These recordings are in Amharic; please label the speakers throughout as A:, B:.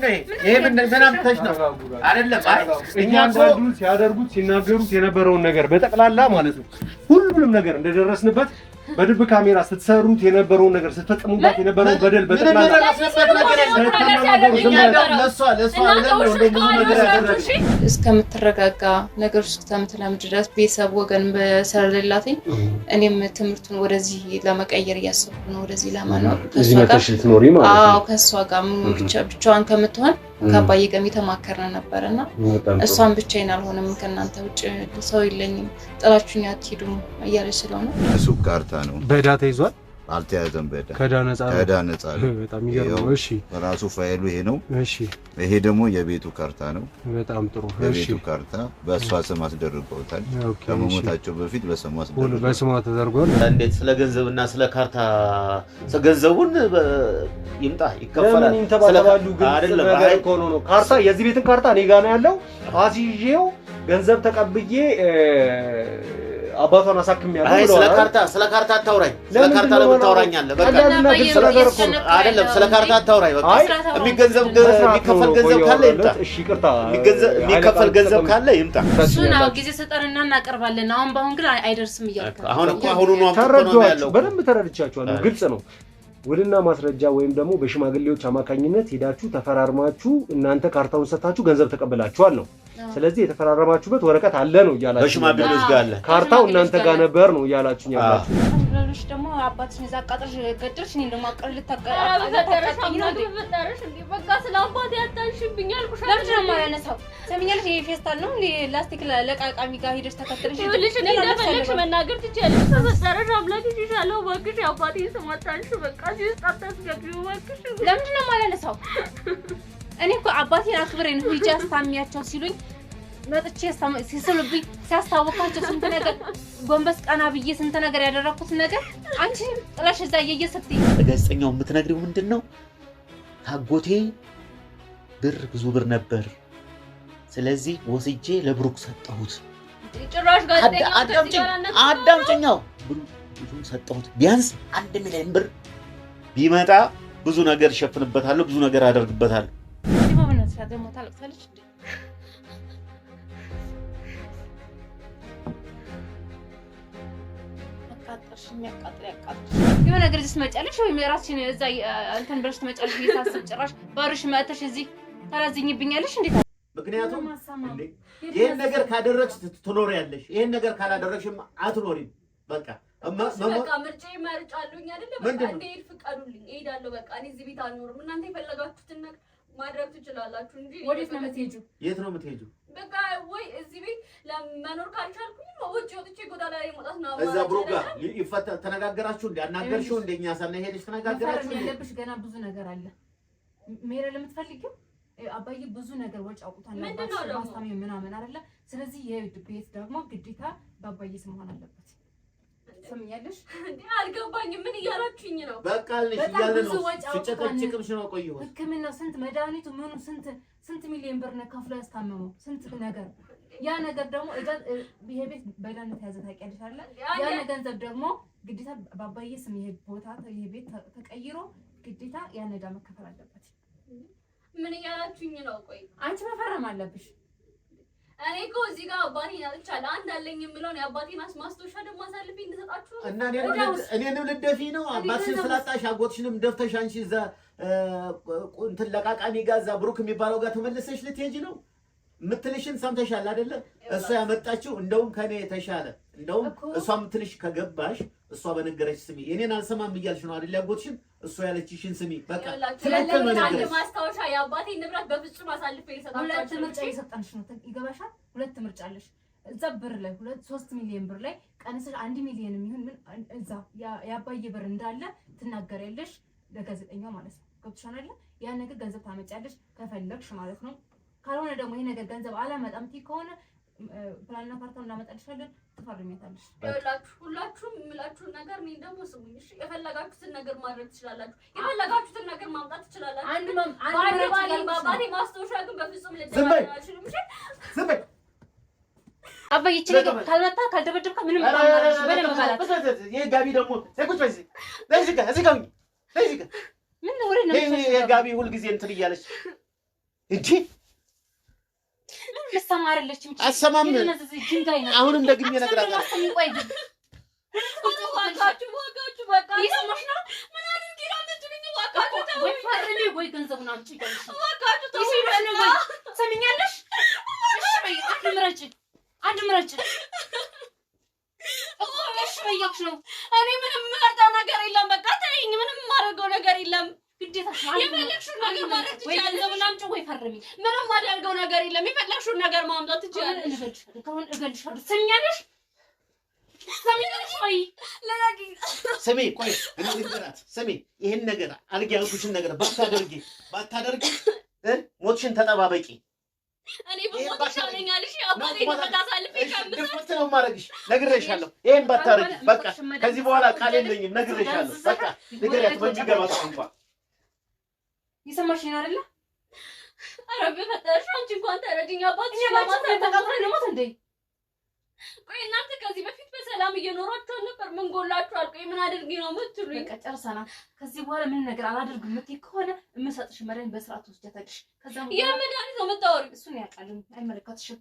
A: ምንድነው ይሄ ምንድነው አምጥተሽ ነው አይደለም
B: እኛ አንዳንዱ ሲያደርጉት ሲናገሩት የነበረውን ነገር በጠቅላላ ማለት ነው ሁሉንም ነገር እንደደረስንበት በድብ ካሜራ ስትሰሩት የነበረውን ነገር ስትፈጽሙባት የነበረውን በደል በጠቅላላ
C: እስከምትረጋጋ ነገር እስከምትለምድ ድረስ ቤተሰብ ወገን በሰለላትኝ እኔም ትምህርቱን ወደዚህ ለመቀየር እያሰብኩ ነው ወደዚህ ለማኖር
B: እዚህ መተሽ ልትኖሪ ማለት ነው
C: አዎ ከሷ ጋር ብቻዋን ከምትሆን ከአባዬ ጋር የተማከርነ ነበርና እሷን ብቻዬን አልሆነም ከናንተ ውጭ ሰው የለኝም ጥላችሁኝ አትሄዱም እያለች ስለሆነ
D: እሱ ካርታ ነው
E: በዳታ ይዟል
D: አልተያዘም
E: ከዳ ነፃ
D: በጣም ይገርም እሺ ራሱ ፋይሉ ይሄ ነው እሺ ይሄ ደግሞ የቤቱ ካርታ ነው በጣም ጥሩ እሺ የቤቱ ካርታ በእሷ ስም አስደርገውታል ከመሞታቸው በፊት በስሟ ተደርጓል
A: እንዴት ስለ ገንዘብና ስለ ካርታ ገንዘቡን ይምጣ ይከፈላል
B: ስለባሉ ግን አይደለም አይ ኮኖ ነው ካርታ የዚህ ቤትን ካርታ እኔ ጋር ነው ያለው አዚዤው ገንዘብ ተቀብዬ አባቷን አሳክሚያለሁ
A: አይ ስለ ካርታ አታውራኝ ስለ ካርታ ለምን ታውራኛለህ በቃ አይደለም ስለ ካርታ አታውራኝ በቃ የሚከፈል ገንዘብ ካለ ይምጣ እሺ ይቅርታ የሚከፈል ገንዘብ ካለ ይምጣ
C: እሱን ጊዜ ሰጠንና እናቀርባለን አሁን ባሁን ግን አይደርስም እያልኩ
A: አሁን እኮ አሁኑኑ ነው ያለው
B: በደንብ ተረድቻችኋለሁ ግልጽ ነው ውልና ማስረጃ ወይም ደግሞ በሽማግሌዎች አማካኝነት ሄዳችሁ ተፈራርማችሁ እናንተ ካርታውን ሰጣችሁ ገንዘብ ተቀበላችኋል ነው ስለዚህ የተፈራረማችሁበት ወረቀት አለ ነው ያላችሁ
A: በሽማግሌዎች ጋር አለ
B: ካርታው እናንተ ጋር ነበር ነው ያላችሁ ያላችሁ
C: ለልጅ ደግሞ አባትሽን ያቃጥርሽ ገደልሽ እኔ ደግሞ አቀል ልታቀጣጣኝ ነው እንደፈጠረሽ እንዴ በቃ ስለ አባቴ ያጣንሽብኝ አልኩሽ ለምን ነው ማያነሳው ሰምኛለሽ ይሄ ፌስታል ነው ላስቲክ ለቃቃሚ ጋር ሄደሽ ተከተለሽ ልጅ እኔ እንደፈለግሽ መናገር ትችያለሽ ተፈጠረሽ አምላክ ይሻለው ወግሽ አባቴ ስማታንሽ በቃ ሲጣጣስ ገቢው ወግሽ ለምን ነው ማያነሳው እኔ እኮ አባቴን አክብሬ ነው ሂጂ አስታሚያቸው ሲሉኝ መጥቼ ሲስሉብኝ ሲያስታውቃቸው ስንት ነገር ጎንበስ ቀና ብዬ ስንት ነገር ያደረኩት ነገር አንቺ ጥላሽ እዛ እየሰጥኝ
A: ጋዜጠኛው የምትነግሪው ምንድነው ታጎቴ ብዙ ብር ነበር ስለዚህ ወስጄ ለብሩክ ሰጠሁት
C: ጭራሽ ጋዜጠኛው
A: አዳምጪኛው ብሩክ ሰጠሁት ቢያንስ 1 ሚሊዮን ብር ቢመጣ ብዙ ነገር ሸፍንበታለሁ ብዙ ነገር አደርግበታለሁ
C: ይባብነት ደግሞ ታለቅሳለች እንዴ የሆነ ነገር ትመጫለሽ ወይ ራስሽን እዛ እንትን ብለሽ ትመጫለሽ እየታሰብ ጭራሽ ባርሽ መተሽ እዚህ ታላዝኝብኛለሽ እንዴ
A: ምክንያቱም ይሄን ነገር ካደረግሽ ትኖሪያለሽ ይሄን ነገር ካላደረግሽም አትኖሪም በቃ
F: በቃ ምርጫዬ መርጫለሁኝ አይደለ በቃ እንዴት ፍቀዱልኝ እሄዳለሁ በቃ እኔ እዚህ ቤት አልኖርም እናንተ የፈለጋችሁትን ነገር ማድረግ ትችላላችሁ እንጂ
A: ወዴት ነው የምትሄጂው የት ነው የምትሄጂው
F: በቃ ወይ እዚህ ቤት ለመኖር ካልቻልኩኝ ውጪ ወጥቼ ጎዳና ላይ መውጣት ነው
A: እዛ ብሩክ ጋር ይፈታ ተነጋገራችሁ እንዲያናገርሽው እንደኛ ሳና ሄደሽ ተነጋገራችሁ
C: ያለብሽ ገና ብዙ ነገር አለ ሜረ ለምትፈልጊው አባዬ ብዙ ነገር ወጭ አውቁታል ማስታሚ ምናምን አይደለ ስለዚህ የቤት ደግሞ ግዴታ በአባዬ ስም መሆን አለበት ሰምኛለሽ
F: እንዴ አልገባኝም ምን እያላችሁኝ ነው
A: በቃ ልሽ እያለ ነው ፍጨቀጭቅምሽ ነው ቆየው
C: ህክምና ስንት መድኃኒቱ ምኑ ስንት ሚሊዮን ብር ነው ከፍሎ ያስታመመው ስንት ነገር ያ ነገር ደግሞ ይሄ ቤት በዳነት ያዘ ታውቂያለሽ አይደል ያ ገንዘብ ደግሞ ግዴታ በአባዬ ስም ይሄ ቦታ ይሄ ቤት ተቀይሮ ግዴታ ያ ነዳ መከፈል አለበት
F: ምን እያላችሁኝ ነው ቆይ
C: አንቺ መፈረም አለብሽ
F: እኔ እኮ እዚህ ጋር አባቴን አጥቻለሁ አንድ አለኝ የምለውን የአባቴን ማስታወሻ ደግሞ አሳልፌ እንድሰጣችሁ
A: እና እኔንም ልደፊ ነው አባትሽን ስላጣሽ አጎትሽንም ደፍተሽ አንቺ እዛ እንትን ለቃቃሚ ጋር እዛ ብሩክ የሚባለው ጋር ተመለሰሽ ልትሄጂ ነው ምትልሽን ሰምተሻል አይደለ እሷ ያመጣችው እንደውም ከኔ የተሻለ እንደውም እሷ ምትልሽ ከገባሽ እሷ በነገረች ስሚ እኔን አልሰማም እያልሽ ነው አይደል ያጎትሽን እሷ ያለችሽን ስሚ በቃ
F: አንድ ማስታወሻ የአባቴን ንብረት በፍጹም አሳልፌ ልሰጣችሁ
C: ሁለት ምርጫ እየሰጠንሽ ነው ይገባሻል ሁለት ምርጫ አለሽ እዛ ብር ላይ 3 ሚሊዮን ብር ላይ ቀንሰሽ 1 ሚሊዮን የሚሆን ምን እዛ ያባዬ ብር እንዳለ ትናገሪያለሽ ለጋዜጠኛው ማለት ነው ገብቶሻል አይደል ያ ነገር ገንዘብ ታመጫለሽ ከፈለግሽ ማለት ነው ካልሆነ ደግሞ ይሄ ነገር ገንዘብ አላመጣም ከሆነ ፕላንና ካርታውን እናመጣልሻለን ትፈርሚያታለሽ
F: ሁላችሁም የምላችሁን ነገር እኔ ደግሞ ስሙኝ እሺ የፈለጋችሁትን ነገር ማድረግ ትችላላችሁ የፈለጋችሁትን ነገር ማምጣት ትችላላችሁ አንድ ባባቴ ማስታወሻ ግን በፍጹም ልትባላችሁ እሺ
A: ዝም በይ
C: አባዬ ይችላል ካልመጣ ካልደበደብካ ምንም ማማራሽ በደንብ ማለት
A: ይሄ ጋቢ ደግሞ ቁጭ በይ እዚህ ጋር ምን ወሬ ነው ይሄ ጋቢ ሁሉ ጊዜ እንትን እያለሽ እንጂ
C: መሰማርለችም
A: አሰማም አሁንም ደግሜ እነግራታለሁ
F: ዋጋችሁ በቃ
C: ይሰማሽ ነው ምን አድርጊ ነው የምትሉኝ ዋጋችሁ ወይ ፈርሜ ወይ ገንዘቡን አምጪ
F: ዋጋችሁ
C: ሰሚኛለሽ እሺ በይ አንድ ምረጭ እሺ በያክሽ ነው
F: እኔ ምንም የምመርጠው ነገር የለም በቃ ተይኝ ምንም የማደርገው ነገር የለም
C: ግዴታሽ
F: የፈለግሽውን ነገር ማድረግ
C: ወይ
F: ትችያለሽ
C: ገንዘቡን አምጪ ወይ ፈርሜ
F: ምንም የማደርገው ነገር የለም የፈለግሽውን ነገር ማምጣት ትችያለሽ
C: እገልሻለሁ ሰሚኛለሽ ወይ
F: ለላጊ
A: ስሚ ቆይ እኔ ልንገራት ስሚ ይሄን ነገር አልጊ ያልኩሽን ነገር ባታደርጊ ሞትሽን ተጠባበቂ
F: እኔ በሞትሽ አለኛልሽ አባቴ ተፈታሳልፍ
A: ድፍት ነው ማረግሽ ነግሬሻለሁ ይሄን ባታረጊ በቃ ከዚህ በኋላ ቃል የለኝም ነግሬሻለሁ በቃ ንገሪያት በሚገባ ቋንቋ
C: ይሰማሽኝ አይደለ
F: ኧረ በፈጠረሽ አንቺ እንኳን ተረጅኝ አባትሽ
C: ተቃጥረን ሞት እንዴ
F: ቆይ እናንተ ከዚህ በፊት በሰላም እየኖራችሁ ነበር ምን ጎላችኋል ቆይ ምን አድርጊ ነው የምትሉኝ
C: በቃ ጨርሰናል ከዚህ በኋላ ምን ነገር አላደርግም የምትይ ከሆነ የምሰጥሽ መድኃኒት በስርዓት ወስደታለሽ ከዛም
F: የመድኃኒት ነው የምታወሪው
C: እሱን ያውቃል አይመለከትሽም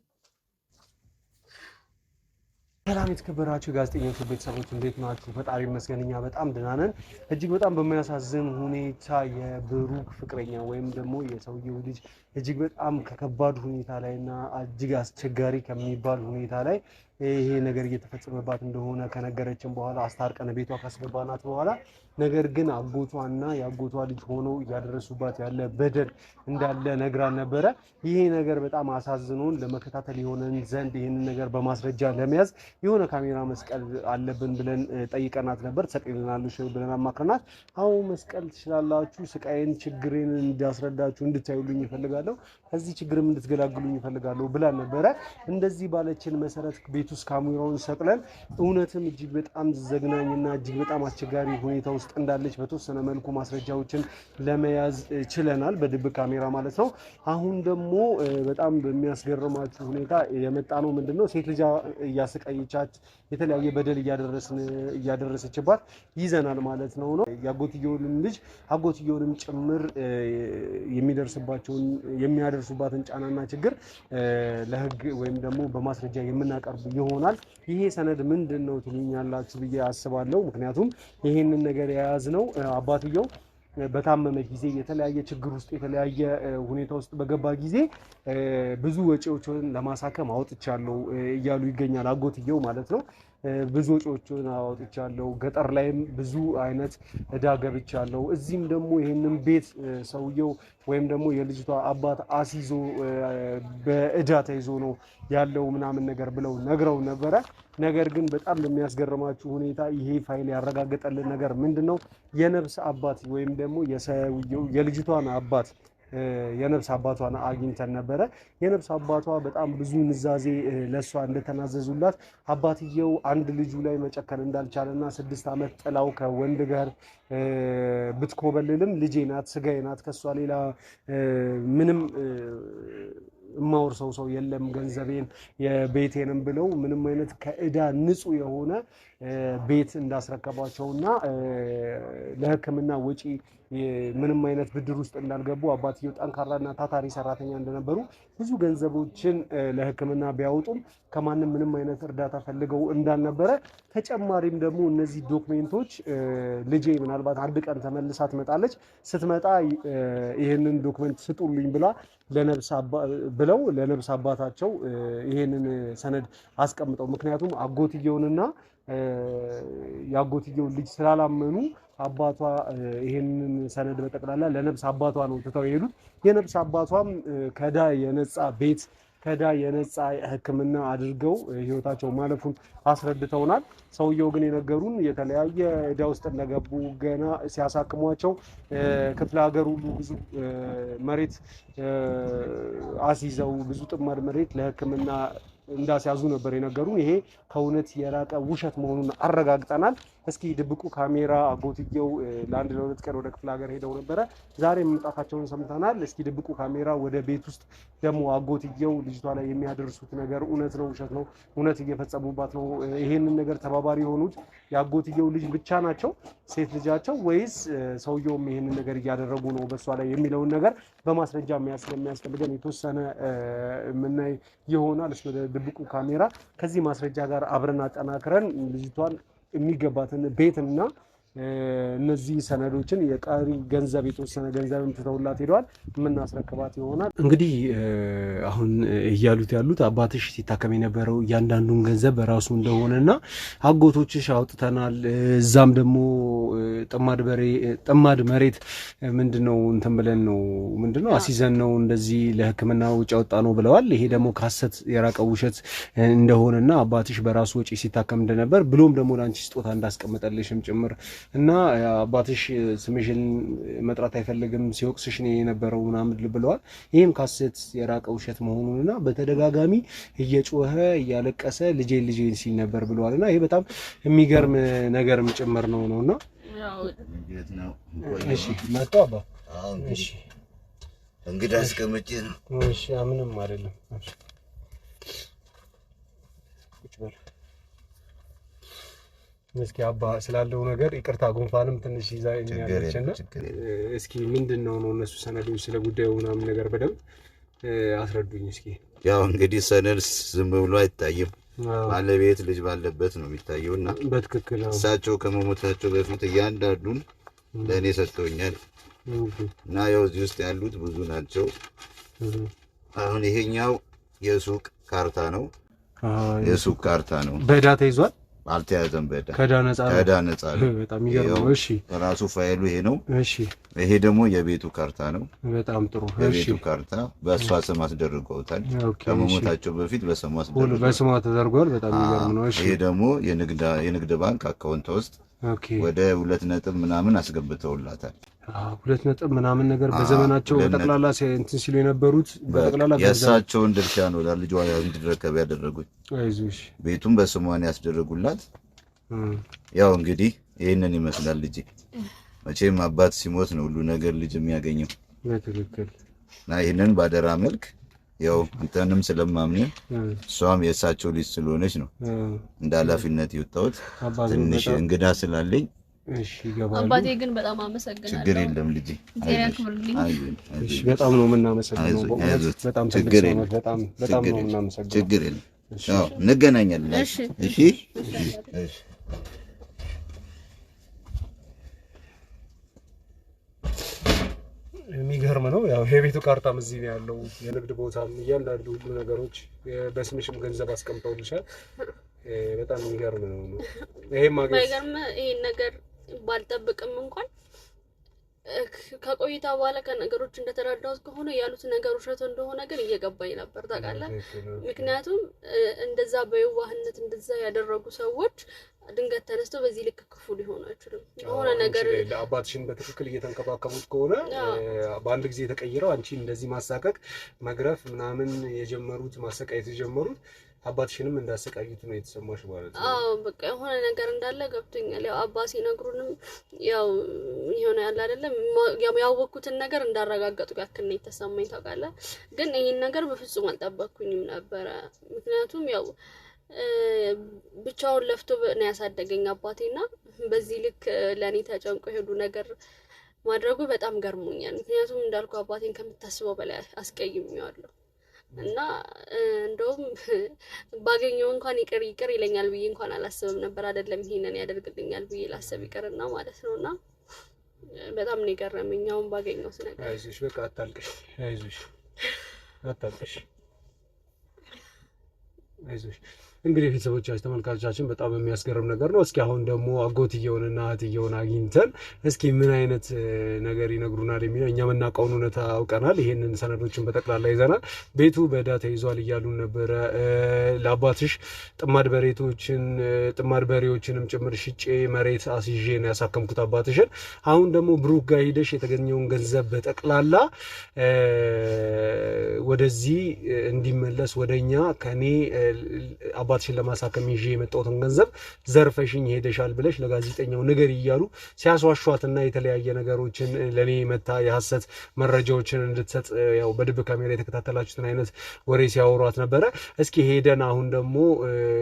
B: ሰላም የተከበራችሁ ጋዜጠኞች ቤተሰቦች እንዴት ናችሁ? ፈጣሪ ይመስገን እኛ በጣም ደህና ነን። እጅግ በጣም በሚያሳዝን ሁኔታ የብሩክ ፍቅረኛ ወይም ደግሞ የሰውየው ልጅ እጅግ በጣም ከከባድ ሁኔታ ላይና እጅግ አስቸጋሪ ከሚባል ሁኔታ ላይ ይሄ ነገር እየተፈጸመባት እንደሆነ ከነገረችን በኋላ አስታርቀን ቤቷ ካስገባናት በኋላ ነገር ግን አጎቷና የአጎቷ ልጅ ሆነው እያደረሱባት ያለ በደል እንዳለ ነግራን ነበረ። ይሄ ነገር በጣም አሳዝኖን ለመከታተል የሆነን ዘንድ ይህንን ነገር በማስረጃ ለመያዝ የሆነ ካሜራ መስቀል አለብን ብለን ጠይቀናት ነበር። ትሰቅልናለሽ ብለን አማክረናት አዎ መስቀል ትችላላችሁ፣ ስቃይን ችግሬን እንዳስረዳችሁ እንድታዩልኝ ይፈልጋለሁ፣ ከዚህ ችግርም እንድትገላግሉኝ ይፈልጋለሁ ብላን ነበረ። እንደዚህ ባለችን መሰረት ቤት ውስጥ ካሜራውን ሰቅለን እውነትም እጅግ በጣም ዘግናኝና እጅግ በጣም አስቸጋሪ ሁኔታ ውስጥ እንዳለች በተወሰነ መልኩ ማስረጃዎችን ለመያዝ ችለናል፣ በድብቅ ካሜራ ማለት ነው። አሁን ደግሞ በጣም በሚያስገርማችሁ ሁኔታ የመጣ ነው ምንድነው ሴት ልጅ እያሰቃየቻት የተለያየ በደል እያደረሰችባት ይዘናል ማለት ነው። ያጎትየውንም ልጅ አጎትየውንም ጭምር የሚያደርሱባትን ጫናና ችግር ለህግ ወይም ደግሞ በማስረጃ የምናቀርብ ይሆናል። ይሄ ሰነድ ምንድነው ትሉኛላችሁ ብዬ አስባለሁ። ምክንያቱም ይሄንን ነገር የያዝነው አባትየው በታመመ ጊዜ የተለያየ ችግር ውስጥ የተለያየ ሁኔታ ውስጥ በገባ ጊዜ ብዙ ወጪዎችን ለማሳከም አውጥቻለሁ እያሉ ይገኛል አጎትየው ማለት ነው። ብዙ ወጪዎችን አውጥቻለሁ፣ ገጠር ላይም ብዙ አይነት እዳ ገብቻለሁ፣ እዚህም ደግሞ ይሄንን ቤት ሰውየው ወይም ደግሞ የልጅቷ አባት አሲዞ በእዳ ተይዞ ነው ያለው ምናምን ነገር ብለው ነግረው ነበረ። ነገር ግን በጣም በሚያስገርማችሁ ሁኔታ ይሄ ፋይል ያረጋገጠልን ነገር ምንድነው የነብስ አባት ወይም ደግሞ የሰውየው የልጅቷን አባት የነብስ አባቷን አግኝተን ነበረ። የነብስ አባቷ በጣም ብዙ ንዛዜ ለሷ እንደተናዘዙላት አባትየው አንድ ልጁ ላይ መጨከን እንዳልቻለና 6 ዓመት ጥላው ከወንድ ጋር ብትኮበልልም ልጄ ናት፣ ስጋዬ ናት፣ ከሷ ሌላ ምንም የማወርሰው ሰው የለም፣ ገንዘቤን የቤቴንም ብለው ምንም አይነት ከእዳ ንጹህ የሆነ ቤት እንዳስረከባቸውና ለሕክምና ወጪ ምንም አይነት ብድር ውስጥ እንዳልገቡ አባትየው ጠንካራና ታታሪ ሰራተኛ እንደነበሩ ብዙ ገንዘቦችን ለሕክምና ቢያወጡም ከማንም ምንም አይነት እርዳታ ፈልገው እንዳልነበረ ተጨማሪም ደግሞ እነዚህ ዶክሜንቶች ልጄ ምናልባት አንድ ቀን ተመልሳ ትመጣለች፣ ስትመጣ ይሄንን ዶክሜንት ስጡልኝ ብለው ለነብስ አባታቸው ይሄንን ሰነድ አስቀምጠው ምክንያቱም አጎትየውንና የአጎትየውን ልጅ ስላላመኑ አባቷ ይሄንን ሰነድ በጠቅላላ ለነብስ አባቷ ነው ትተው የሄዱት። የነብስ አባቷም ከዳ የነጻ ቤት ከዳ የነጻ ሕክምና አድርገው ህይወታቸው ማለፉን አስረድተውናል። ሰውየው ግን የነገሩን የተለያየ እዳ ውስጥ እንደገቡ ገና ሲያሳክሟቸው ክፍለ ሀገር ሁሉ ብዙ መሬት አስይዘው ብዙ ጥማድ መሬት ለሕክምና እንዳስያዙ ነበር የነገሩን። ይሄ ከእውነት የራቀ ውሸት መሆኑን አረጋግጠናል። እስኪ ድብቁ ካሜራ አጎትየው ለአንድ ለሁለት ቀን ወደ ክፍለ ሀገር ሄደው ነበረ። ዛሬ መምጣታቸውን ሰምተናል። እስኪ ድብቁ ካሜራ ወደ ቤት ውስጥ ደግሞ አጎትየው ልጅቷ ላይ የሚያደርሱት ነገር እውነት ነው ውሸት ነው፣ እውነት እየፈጸሙባት ነው፣ ይሄንን ነገር ተባባሪ የሆኑት የአጎትየው ልጅ ብቻ ናቸው ሴት ልጃቸው ወይስ ሰውየውም ይሄንን ነገር እያደረጉ ነው በሷ ላይ የሚለውን ነገር በማስረጃ የሚያስፈልገን የተወሰነ የምናይ ይሆናል። እሱ ድብቁ ካሜራ ከዚህ ማስረጃ ጋር አብረን አጠናክረን ልጅቷን የሚገባትን ቤትና እነዚህ ሰነዶችን የቀሪ ገንዘብ የተወሰነ ገንዘብም ትተውላት ሄደዋል የምናስረክባት ይሆናል። እንግዲህ አሁን እያሉት ያሉት አባትሽ ሲታከም የነበረው እያንዳንዱን ገንዘብ በራሱ እንደሆነና አጎቶችሽ አውጥተናል፣ እዛም ደግሞ ጥማድ መሬት ምንድነው እንትን ብለን ነው ምንድነው አሲዘን ነው እንደዚህ ለሕክምና ውጭ አወጣ ነው ብለዋል። ይሄ ደግሞ ካሰት የራቀው ውሸት እንደሆነና አባትሽ በራሱ ወጪ ሲታከም እንደነበር ብሎም ደግሞ ላንቺ ስጦታ እንዳስቀመጠልሽም ጭምር እና አባትሽ ስምሽን መጥራት አይፈልግም ሲወቅስሽ ነው የነበረው ምናምን ብለዋል። ይሄም ካሰት የራቀ ውሸት መሆኑንና በተደጋጋሚ እየጮኸ እያለቀሰ ልጄን ሲል ነበር ብለዋልና ይሄ በጣም የሚገርም ነገርም ጭምር ነውና እሺ መጣ አባ እሺ
D: እንግዲህ አስቀምጬ ነው
B: እሺ ምንም አይደለም እሺ ቁጭ በል እስኪ አባ ስላለው ነገር ይቅርታ ጉንፋንም ትንሽ ይዛኛለችና እስኪ ምንድነው ነው እነሱ ሰነዶች ስለ ጉዳዩ ምናምን ነገር በደንብ አስረዱኝ እስኪ።
D: ያው እንግዲህ ሰነድ ዝም ብሎ አይታይም፣ ባለቤት ልጅ ባለበት ነው የሚታየውና በትክክል እሳቸው ከመሞታቸው በፊት እያንዳንዱን ለእኔ ሰጥተውኛል እና ያው እዚህ ውስጥ ያሉት ብዙ ናቸው። አሁን ይሄኛው የሱቅ ካርታ ነው፣ የሱቅ ካርታ ነው።
B: በዕዳ ተይዟል
D: አልተያዘም።
B: ከዕዳ ነፃ ነው።
D: በጣም ይገርም። እሺ ራሱ ፋይሉ ይሄ ነው። እሺ ይሄ ደግሞ የቤቱ ካርታ ነው።
B: በጣም ጥሩ።
D: የቤቱ ካርታ በእሷ ስም አስደርገውታል። ከመሞታቸው በፊት በስሟ
B: ተደርጓል። በጣም ይገርም ነው። እሺ
D: ይሄ ደግሞ የንግድ ባንክ አካውንት ውስጥ ወደ 2 ነጥብ ምናምን አስገብተውላታል።
B: 2 ነጥብ ምናምን ነገር በዘመናቸው በጠቅላላ እንትን ሲሉ የነበሩት በጠቅላላ
D: የእሳቸውን ድርሻ ነው ለልጇ እንድትረከብ ያደረጉት። አይዞሽ ቤቱን በስሟን ያስደረጉላት። ያው እንግዲህ ይሄንን ይመስላል ልጅ። መቼም አባት ሲሞት ነው ሁሉ ነገር ልጅ የሚያገኘው። በትክክል እና ይሄንን ባደራ መልክ ያው አንተንም ስለማምን እሷም የእሳቸው ልጅ ስለሆነች ነው እንደ ኃላፊነት የወጣሁት። ትንሽ እንግዳ ስላለኝ
B: እሺ ይገባሉ።
F: አባቴ ግን በጣም አመሰግናለሁ።
D: ችግር የለም ልጅ።
B: እሺ በጣም ነው የምናመሰግነው። በጣም ችግር የለም። በጣም ነው የምናመሰግነው።
D: ችግር የለም። ያው እንገናኛለን። እሺ እሺ እሺ
B: የሚገርም ነው። ያው የቤቱ ካርታም እዚህ ነው ያለው፣ የንግድ ቦታም እያንዳንዱ ሁሉ ነገሮች በስምሽም ገንዘብ አስቀምጠውልሻል። በጣም የሚገርም ነው። ይሄም
F: ይሄን ነገር ባልጠብቅም እንኳን ከቆይታ በኋላ ከነገሮች እንደተረዳሁት ከሆነ ያሉት ነገር ውሸት እንደሆነ ግን እየገባኝ ነበር ታውቃለህ። ምክንያቱም እንደዛ በየዋህነት እንደዛ ያደረጉ ሰዎች ድንገት ተነስተው በዚህ ልክ ክፉ ሊሆኑ አይችልም። የሆነ ነገር
B: አባትሽን በትክክል እየተንከባከቡት ከሆነ በአንድ ጊዜ ተቀይረው አንቺ እንደዚህ ማሳቀቅ መግረፍ ምናምን የጀመሩት ማሰቃየት የጀመሩት አባትሽንም እንዳሰቃዩት ነው የተሰማሽ ማለት ነው?
F: አዎ በቃ የሆነ ነገር እንዳለ ገብቶኛል። ያው አባ ሲነግሩንም ያው የሆነ ያለ አይደለም ያወቅኩትን ነገር እንዳረጋገጡ ያክል ነው የተሰማኝ ታውቃለህ። ግን ይሄን ነገር በፍጹም አልጠበቅኩኝም ነበረ። ምክንያቱም ያው ብቻውን ለፍቶ ነው ያሳደገኝ አባቴና በዚህ ልክ ለኔ ተጨንቆ ሄዱ ነገር ማድረጉ በጣም ገርሞኛል። ምክንያቱም እንዳልኩ አባቴን ከምታስበው በላይ አስቀይሜዋለሁ እና እንደውም ባገኘው እንኳን ይቅር ይለኛል ብዬ እንኳን አላስብም ነበር። አይደለም ይሄንን ያደርግልኛል ብዬ ላሰብ ይቅርና ማለት ነውና በጣም ነው የገረመኝ አሁን ባገኘው ነገር።
B: አይዞሽ በቃ አታልቅሽ፣ አይዞሽ አታልቅሽ፣ አይዞሽ እንግዲህ ቤተሰቦቻችን ተመልካቾቻችን በጣም የሚያስገርም ነገር ነው። እስኪ አሁን ደግሞ አጎትየውንና እህትየውን አግኝተን እስኪ ምን አይነት ነገር ይነግሩናል የሚለው እኛ የምናውቀውን እውነት አውቀናል። ይሄንን ሰነዶችን በጠቅላላ ይዘናል። ቤቱ በዕዳ ተይዟል እያሉን ነበረ። ለአባትሽ ጥማድ በሬዎችንም ጭምር ሽጬ መሬት አስይዤ ነው ያሳከምኩት አባትሽን። አሁን ደግሞ ብሩክ ጋር ሄደሽ የተገኘውን ገንዘብ በጠቅላላ ወደዚህ እንዲመለስ ወደኛ ከኔ አባትሽን ለማሳከም ይዤ የመጣሁትን ገንዘብ ዘርፈሽኝ ሄደሻል ብለሽ ለጋዜጠኛው ነገር እያሉ ሲያስዋሿትና የተለያየ ነገሮችን ለኔ መታ የሐሰት መረጃዎችን እንድትሰጥ ያው በድብ ካሜራ የተከታተላችሁትን አይነት ወሬ ሲያወሯት ነበረ። እስኪ ሄደን አሁን ደግሞ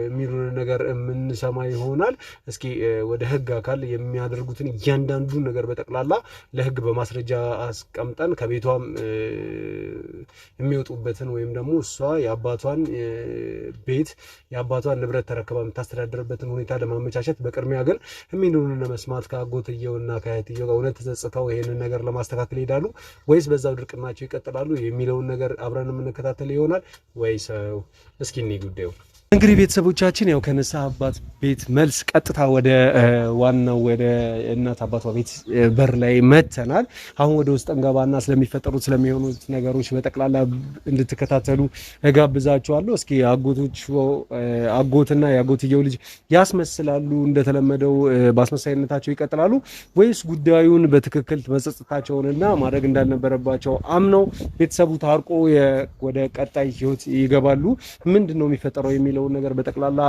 B: የሚሉን ነገር የምንሰማ ይሆናል። እስኪ ወደ ህግ አካል የሚያደርጉትን እያንዳንዱን ነገር በጠቅላላ ለህግ በማስረጃ አስቀምጠን ከቤቷም የሚወጡበትን ወይም ደግሞ እሷ የአባቷን ቤት የአባቷን ንብረት ተረክባ የምታስተዳድርበትን ሁኔታ ለማመቻቸት በቅድሚያ ግን የሚሉንን ለመስማት ከአጎትየውና ከእህትየው ጋር እውነት ተጸጽተው ይሄንን ነገር ለማስተካከል ይሄዳሉ ወይስ በዛው ድርቅናቸው ይቀጥላሉ የሚለውን ነገር አብረን የምንከታተል ይሆናል ወይስ እስኪ እኔ ጉዳዩ እንግዲህ ቤተሰቦቻችን ያው ከነሳ አባት ቤት መልስ ቀጥታ ወደ ዋናው ወደ እናት አባቷ ቤት በር ላይ መተናል። አሁን ወደ ውስጥ እንገባና ስለሚፈጠሩት ስለሚሆኑት ነገሮች በጠቅላላ እንድትከታተሉ እጋብዛችኋለሁ። እስኪ አጎትና የአጎትየው ልጅ ያስመስላሉ እንደተለመደው በአስመሳይነታቸው ይቀጥላሉ ወይስ ጉዳዩን በትክክል መጸጸታቸውንና ማድረግ እንዳልነበረባቸው አምነው ቤተሰቡ ታርቆ ወደ ቀጣይ ህይወት ይገባሉ? ምንድነው የሚፈጠረው የሚለው ነገር በጠቅላላ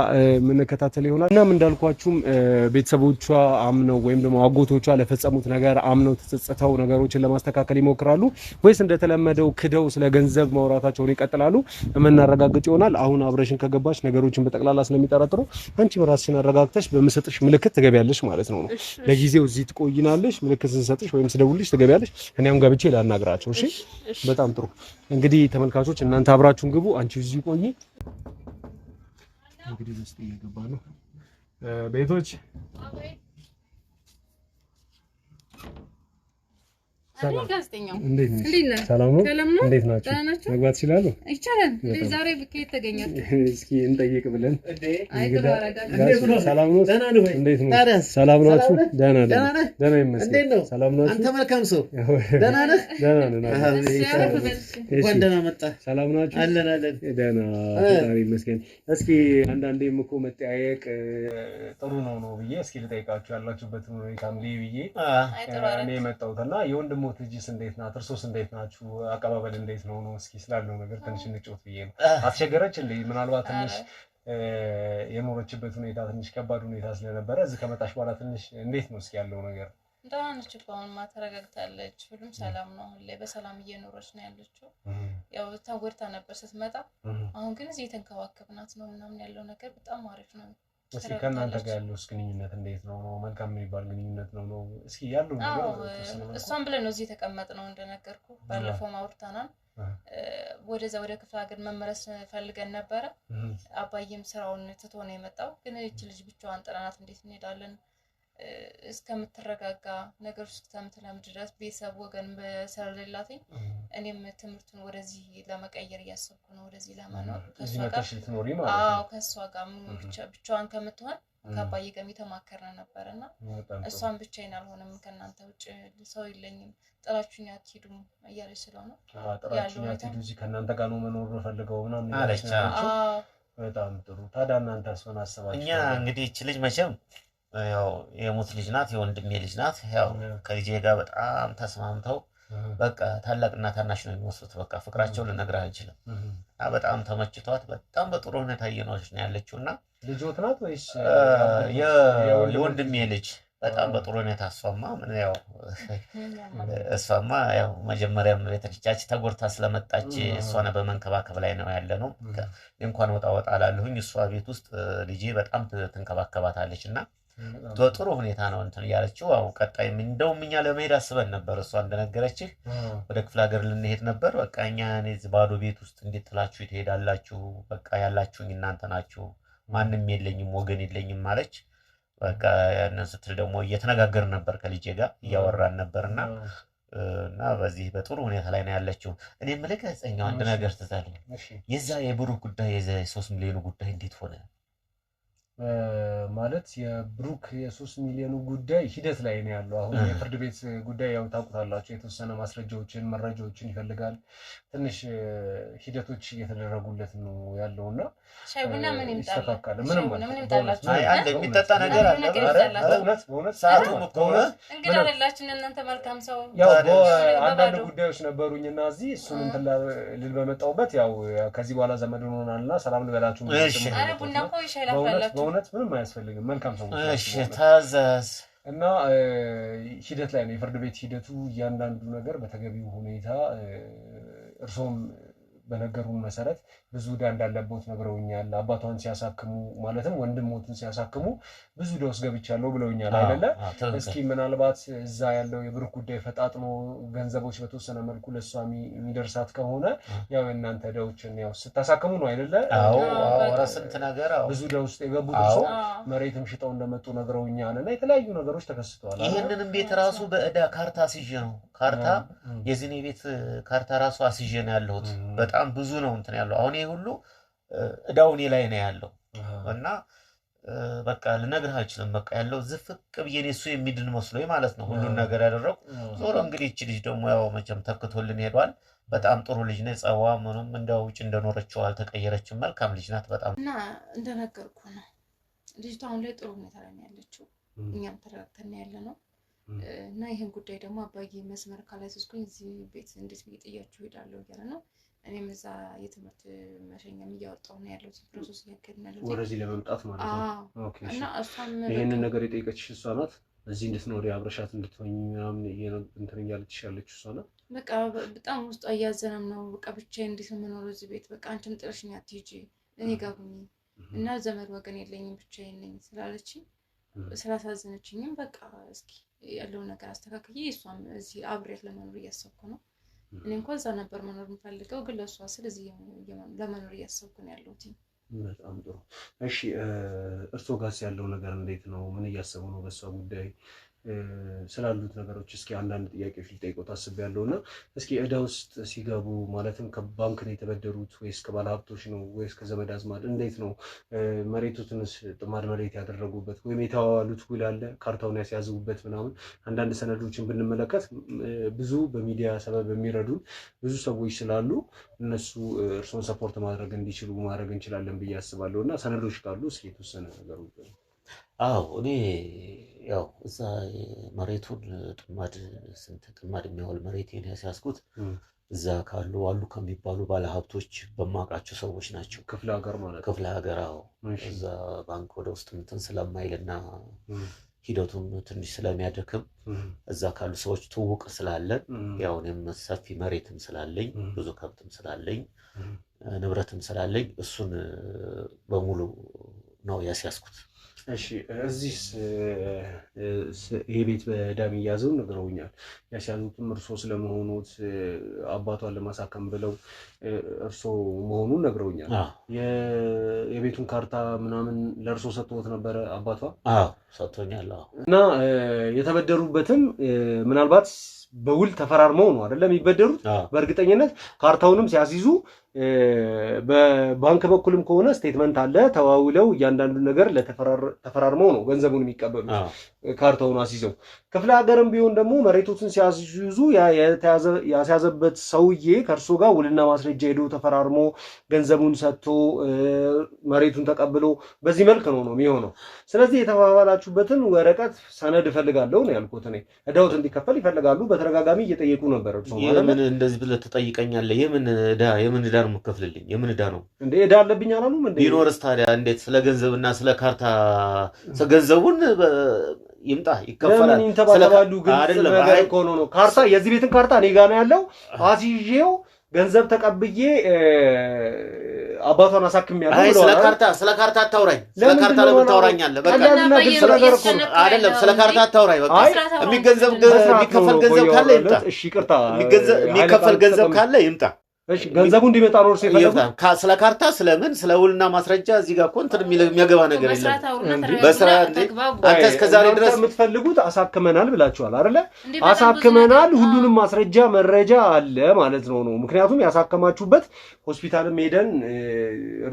B: ምንከታተል ይሆናል። እናም እንዳልኳችሁም ቤተሰቦቿ አምነው ወይም ደግሞ አጎቶቿ ለፈጸሙት ነገር አምነው ተጸጽተው ነገሮችን ለማስተካከል ይሞክራሉ ወይስ እንደተለመደው ክደው ስለ ገንዘብ ማውራታቸውን ይቀጥላሉ? የምናረጋግጥ ይሆናል። አሁን አብረሽን ከገባሽ ነገሮችን በጠቅላላ ስለሚጠረጥሩ አንቺ በራስሽን አረጋግተሽ በምሰጥሽ ምልክት ትገቢያለሽ ማለት ነው። ለጊዜው እዚህ ትቆይናለሽ። ምልክት ስንሰጥሽ ወይም ስደውልሽ ትገቢያለሽ። እኔም ገብቼ ላናግራቸው። እሺ፣ በጣም ጥሩ። እንግዲህ ተመልካቾች እናንተ አብራችሁን ግቡ። አንቺ እዚህ ቆይ። እንግዲህ ውስጥ እየገባ ነው ቤቶች ሰላም ጋዜጠኛው እንዴት ነሽ? ሰላም ነው። እንዴት ናችሁ? መግባት ይችላሉ? ይቻላል። ዛሬ ብቻዬን ተገኘሁ። እስኪ እንጠይቅ ብለን ሰላም ነው። እንዴት ነው? ሰላም ናችሁ? ደህና ይመስገን። ሰላም ናችሁ? አንተ መልካም ሰው ደህና ነህ? ደህና ነን። እንኳን ደህና መጣህ። ሰላም ናችሁ? አለን። ደህና ፈጣሪ ይመስገን። እስኪ አንዳንዴም እኮ መጠያየቅ ጥሩ ነው ብዬ እስኪ ልጠይቃችሁ ያላችሁበትን ሁኔታም ብዬ እኔ መጣሁትና የወንድም ልጅስ እንዴት ናት? እርሶስ እንዴት ናችሁ? አቀባበል እንዴት ነው? እስኪ ስላለው ነገር ትንሽ እንጫወት ብዬ ነው። አስቸገረች እንዴ? ምናልባት ትንሽ የኖረችበት ሁኔታ ትንሽ ከባድ ሁኔታ ስለነበረ እዚህ ከመጣሽ በኋላ ትንሽ እንዴት ነው እስኪ ያለው ነገር?
E: ደህና ነች እኮ አሁንማ ተረጋግታለች። ሁሉም ሰላም ነው። አሁን ላይ በሰላም እየኖረች ነው ያለችው። ያው ተጎድታ ነበር ስትመጣ፣ አሁን ግን እዚህ የተንከባከብናት ነው ምናምን ያለው ነገር በጣም አሪፍ ነው።
B: እስኪ ከእናንተ ጋር ያለው ግንኙነት እንዴት ነው? መልካም የሚባል ግንኙነት ነው? እስኪ ያለው ነገር
E: እሷን ብለን ነው እዚህ የተቀመጥነው። እንደነገርኩ ባለፈው አውርተናል። ወደዛ ወደ ክፍለ ሀገር መመለስ ፈልገን ነበረ። አባዬም ስራውን ትቶ ነው የመጣው። ግን እቺ ልጅ ብቻዋን ጥለናት እንዴት እንሄዳለን? እስከምትረጋጋ ነገር ውስጥ እስከምትለምድ ድረስ ቤተሰብ ወገን ስለሌላት እኔም ትምህርቱን ወደዚህ ለመቀየር እያሰብኩ ነው። ወደዚህ ለማኖር ከሷ ጋር ብቻዋን ከምትሆን ከአባዬ ጋር የተማከርን ነበርና እሷን ብቻዬን አልሆንም፣ ከእናንተ ውጭ ሰው የለኝም፣ ጥላችሁኝ አትሄዱም እያለች ስለሆነ
B: ጥላችሁኝ አትሄዱ እዚህ ከእናንተ ጋር ነው መኖር ፈልገው ምናምን አለች። በጣም ጥሩ። ታዲያ እናንተስ ምን አሰባችሁ?
A: እኛ እንግዲህ እቺ ልጅ መቼም ያው የሙት ልጅ ናት፣ የወንድሜ ልጅ ናት። ያው ከልጄ ጋር በጣም ተስማምተው በቃ ታላቅና ታናሽ ነው የሚመስሉት። በቃ ፍቅራቸውን ልነግርህ አልችልም። በጣም ተመችቷት በጣም በጥሩ ሁኔታ እየኖረች ነው ያለችውና
B: ልጆት ናት ወይስ
A: የወንድሜ ልጅ? በጣም በጥሩ ሁኔታ እሷማ ያው መጀመሪያም ቤተክርስቲያችን ተጎድታ ስለመጣች እሷን በመንከባከብ ላይ ነው ያለነው። እንኳን ወጣ አላለሁኝ። እሷ ቤት ውስጥ ልጄ በጣም ትንከባከባታለችና በጥሩ ሁኔታ ነው እንትን ያለችው። አው ቀጣይም እንደውም እኛ ለመሄድ አስበን ነበር። እሷ እንደነገረችህ ወደ ክፍለ ሀገር ልንሄድ ነበር። በቃ እኛ እዚህ ባዶ ቤት ውስጥ እንዴት ጥላችሁ ትሄዳላችሁ? በቃ ያላችሁኝ እናንተ ናችሁ፣ ማንም የለኝም፣ ወገን የለኝም ማለች። በቃ ያንን ስትል ደግሞ እየተነጋገርን ነበር ከልጄ ጋር እያወራን ነበርና እና በዚህ በጥሩ ሁኔታ ላይ ነው ያለችው። እኔ ምልክ ጋዜጠኛው አንድ ነገር ትዛለኝ። የዛ የብሩክ ጉዳይ የዛ 3 ሚሊዮን ጉዳይ እንዴት ሆነ?
B: ማለት የብሩክ የ3 ሚሊዮን ጉዳይ ሂደት ላይ ነው ያለው። አሁን የፍርድ ቤት ጉዳይ ያው ታውቁታላችሁ፣ የተወሰነ ማስረጃዎችን መረጃዎችን ይፈልጋል። ትንሽ ሂደቶች እየተደረጉለት ነው ያለውና
E: ሻይቡና ምን ይምጣል
B: ይስተካከላል። ምንም
E: ይምጣላችሁ።
A: አይ አንድ የሚጠጣ ነገር አለ።
B: በእውነት
A: ሰዓቱ
E: እንግዲህ አይደላችሁ እናንተ መልካም ሰው።
B: ያው አንዳንድ ጉዳዮች ነበሩኝና እዚህ እሱን እንትን ልል በመጣሁበት ያው ከዚህ በኋላ ዘመድ ሆነናልና ሰላም ልበላችሁ።
E: እሺ አረ ቡና እኮ ሻይ ላፍላላችሁ።
B: በእውነት ምንም አያስፈልግም። መልካም ሰው።
A: እሺ ታዘዝ
B: እና ሂደት ላይ ነው የፍርድ ቤት ሂደቱ። እያንዳንዱ ነገር በተገቢው ሁኔታ እርሶም በነገሩን መሰረት ብዙ ዕዳ እንዳለበት ነግረውኛል። አባቷን ሲያሳክሙ ማለትም ወንድሞቱን ሲያሳክሙ ብዙ ዕዳ ውስጥ ገብቻለሁ ብለውኛል አይደለ? እስኪ ምናልባት እዛ ያለው የብሩክ ጉዳይ ፈጣጥኖ ገንዘቦች በተወሰነ መልኩ ለሷ የሚደርሳት ከሆነ ያው እናንተ ዕዳዎችን ያው ስታሳክሙ ነው አይደለ?
A: አዎ ስንት ነገር
B: ብዙ ዕዳ ውስጥ የገቡት እርሶ መሬትም ሽጠው እንደመጡ ነግረውኛል እና የተለያዩ ነገሮች ተከስተዋል።
A: ይሄንንም ቤት ራሱ በዕዳ ካርታ አስይዤ ነው ካርታ የዚህኔ ቤት ካርታ ራሱ አስይዤ ነው ያለሁት። በጣም ብዙ ነው እንትን ያለው አሁን ይሄ ሁሉ ዕዳው እኔ ላይ ነው ያለው እና በቃ ልነግርህ አልችልም። በቃ ያለው ዝፍቅ ብዬ እሱ የሚድን መስሎኝ ማለት ነው ሁሉን ነገር ያደረኩ። ዞሮ እንግዲህ እቺ ልጅ ደግሞ ያው መቼም ተክቶልን ሄዷል። በጣም ጥሩ ልጅ ነች። ጸዋ ምንም እንደው ውጭ እንደኖረችው አልተቀየረችም። መልካም ልጅ ናት በጣም
E: እና እንደነገርኩ ነው ልጅቷ አሁን ላይ ጥሩ ሁኔታ ላይ ነው ያለችው። እኛም ተረጋግተን ያለ ነው እና ይሄን ጉዳይ ደግሞ አባዬ መስመር ካላይስኩኝ እዚህ ቤት እንዴት ብዬ ጥያችሁ ሄዳለሁ እያለ ነው። እኔም እዛ የትምህርት መሸኛም እያወጣሁ ነው ያለው ፕሮሰስ እያከድን ያለው
B: ወደዚህ ለመምጣት ማለት ነው። ኦኬ
E: እና እሷም
B: ይሄንን ነገር የጠየቀችሽ እሷ ናት? እዚህ እንድትኖሪ አብረሻት እንድትሆኚ ምናምን እንትን እያለችሽ ያለችው እሷ ናት?
E: በቃ በጣም ውስጧ እያዘነም ነው። በቃ ብቻዬን እንዴት ነው የምኖረው እዚህ ቤት? በቃ አንቺም ጥለሽኝ አትሂጂ፣ እኔ ጋር ሁኚ እና ዘመድ ወገን የለኝም ብቻዬን ነኝ ስላለችኝ ስላሳዘነችኝም በቃ እስኪ ያለውን ነገር አስተካክዬ እሷም እዚህ አብሬት ለመኖር እያሰብኩ ነው። እኔ እንኳን እዛ ነበር መኖር የምፈልገው ግን ለእሷ ስል እዚህ ለመኖር እያሰብኩ ነው ያለሁት።
B: በጣም ጥሩ። እሺ እርሶ ጋርስ ያለው ነገር እንዴት ነው? ምን እያሰቡ ነው በእሷ ጉዳይ ስላሉት ነገሮች? እስኪ አንዳንድ ጥያቄዎች ልጠይቅዎት አስቤያለሁና እስኪ ዕዳ ውስጥ ሲገቡ ማለትም ከባንክ ነው የተበደሩት ወይስ ከባለ ሀብቶች ነው ወይስ ከዘመድ አዝማድ እንዴት ነው? መሬቱትንስ ጥማድ መሬት ያደረጉበት ወይም የተዋዋሉት ውል አለ ካርታውን ያስያዙበት ምናምን አንዳንድ ሰነዶችን ብንመለከት ብዙ በሚዲያ ሰበብ የሚረዱን ብዙ ሰዎች ስላሉ እነሱ እርሶን ሰፖርት ማድረግ እንዲችሉ ማድረግ እንችላለን ብዬ አስባለሁና ሰነዶች ካሉ እስኪ የተወሰነ ነገሮች።
G: አዎ እኔ ያው እዛ መሬቱን ጥማድ ስንት ጥማድ የሚያወል መሬቴን ያስያዝኩት እዛ ካሉ አሉ ከሚባሉ ባለሀብቶች በማውቃቸው ሰዎች ናቸው።
B: ክፍለ ሀገር ማለት
G: ክፍለ ሀገር አዎ። እዛ ባንክ ወደ ውስጥ እንትን ስለማይልና ሂደቱም ትንሽ ስለሚያደክም እዛ ካሉ ሰዎች ትውውቅ ስላለን ያው እኔም ሰፊ መሬትም ስላለኝ ብዙ ከብትም ስላለኝ ንብረትም ስላለኝ እሱን በሙሉ ነው ያስያዝኩት።
B: እሺ እዚህ የቤት በዕዳ የሚያዘውን ነግረውኛል። ያስያዙትም እርሶ ስለመሆኑት አባቷን ለማሳከም ብለው እርሶ መሆኑን ነግረውኛል። የቤቱን ካርታ ምናምን ለእርሶ ሰጥቶት ነበረ አባቷ?
G: አዎ ሰጥቶኛል። አዎ
B: እና የተበደሩበትም ምናልባት በውል ተፈራርመው ነው አይደለም የሚበደሩት? በእርግጠኝነት ካርታውንም ሲያስይዙ በባንክ በኩልም ከሆነ ስቴትመንት አለ ተዋውለው እያንዳንዱ ነገር ተፈራርመው ነው ገንዘቡን የሚቀበሉት ካርታውን አስይዘው። ክፍለ ሀገርም ቢሆን ደግሞ መሬቶችን ሲያስይዙ ያስያዘበት ሰውዬ ከእርሶ ጋር ውልና ማስረጃ ሄዶ ተፈራርሞ ገንዘቡን ሰጥቶ መሬቱን ተቀብሎ በዚህ መልክ ነው የሚሆነው። ስለዚህ የተባባላችሁበትን ወረቀት ሰነድ እፈልጋለሁ ነው ያልኩት። እኔ ዕዳዎት እንዲከፈል ይፈልጋሉ። በተደጋጋሚ እየጠየቁ ነበር።
G: የምን እንደዚህ ብለህ ትጠይቀኛለህ? የምን ዕዳ ነው የምከፍልልኝ? የምን ዕዳ ነው
B: እንዴ? ዕዳ አለብኝ አላሉም እንዴ?
G: ቢኖርስ ታዲያ እንዴት ስለ ገንዘብና ስለ ካርታ ገንዘቡን ይምጣ ይከፈላል።
B: ስለባሉ ግን ነገር እኮ ነው ካርታ የዚህ ቤትን ካርታ እኔ ጋር ነው ያለው። አስይዤው ገንዘብ ተቀብዬ አባቷን አሳክሚያለሁ ብለዋል።
G: ስለ ካርታ አታውራኝ። ስለ ካርታ ለምን ታውራኛለህ? በቃ አይደለም ስለ ካርታ አታውራኝ። በቃ የሚከፈል ገንዘብ ካለ ይምጣ።
B: እሺ ይቅርታ፣
G: የሚከፈል ገንዘብ ካለ ይምጣ።
B: እሺ ገንዘቡ እንዲመጣ ነው እርሱ የፈለጉት።
G: ስለ ካርታ ስለምን ስለ ውልና ማስረጃ እዚህ ጋር እኮ እንትን የሚያገባ ነገር የለም። በስራ አንተ እስከዛሬ ድረስ
B: የምትፈልጉት አሳክመናል ብላችኋል አይደለ? አሳክመናል፣ ሁሉንም ማስረጃ መረጃ አለ ማለት ነው። ምክንያቱም ያሳከማችሁበት ሆስፒታልም ሄደን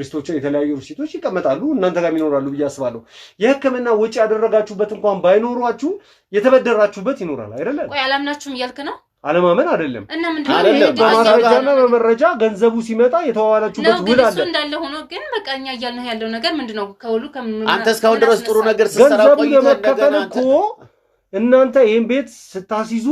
B: ሪስቶችን የተለያዩ ሪሲቶች ይቀመጣሉ እናንተ ጋር ይኖራሉ ብዬ አስባለሁ። የህክምና ወጪ ያደረጋችሁበት እንኳን ባይኖሯችሁ የተበደራችሁበት ይኖራል አይደለ?
C: ቆይ አላምናችሁም እያልክ ነው?
B: አለማመን አይደለም
C: እና ምንድነው
B: በማስረጃና በመረጃ ገንዘቡ ሲመጣ የተዋዋላችሁበት ውል አለ።
C: እሱ እንዳለ ሆኖ ግን በቃኛ እያልን ያለው ነገር ምንድነው? ከውሉ
G: አንተ እስካሁን ድረስ ጥሩ ነገር ስትሰራ ቆይተህ
B: ለመከፈል እኮ እናንተ ይሄን ቤት ስታሲዙ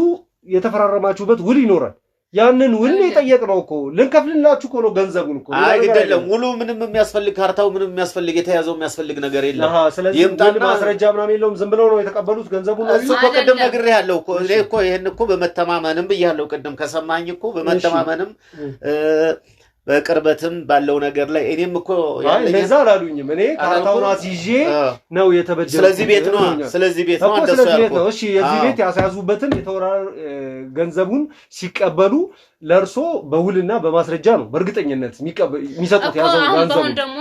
B: የተፈራረማችሁበት ውል ይኖራል። ያንን ውል የጠየቅነው እኮ ልንከፍልላችሁ እኮ ነው ገንዘቡን እኮ።
G: አይ ግደለም ውሉ ምንም የሚያስፈልግ ካርታው ምንም የሚያስፈልግ የተያዘው የሚያስፈልግ ነገር የለም።
B: ስለዚህ ውል ማስረጃ ምናምን የለውም። ዝም ብለው ነው የተቀበሉት ገንዘቡን።
G: እሱ እኮ ቅድም ነግሬሃለሁ እኮ እኔ እኮ ይሄን እኮ በመተማመንም ብያለሁ። ቅድም ከሰማኝ እኮ በመተማመንም በቅርበትም ባለው ነገር ላይ እኔም እኮ
B: ለዛ አላሉኝም። እኔ ካርታውን አስይዤ ነው የተበደረው።
G: ስለዚህ ቤት ነው እንደሱ ያልኩት።
B: እሺ የዚህ ቤት ያሳያዙበትን የተወራር ገንዘቡን ሲቀበሉ ለርሶ በውልና በማስረጃ ነው በእርግጠኝነት የሚሰጡት ያዘው ገንዘቡ።
C: አሁን ደግሞ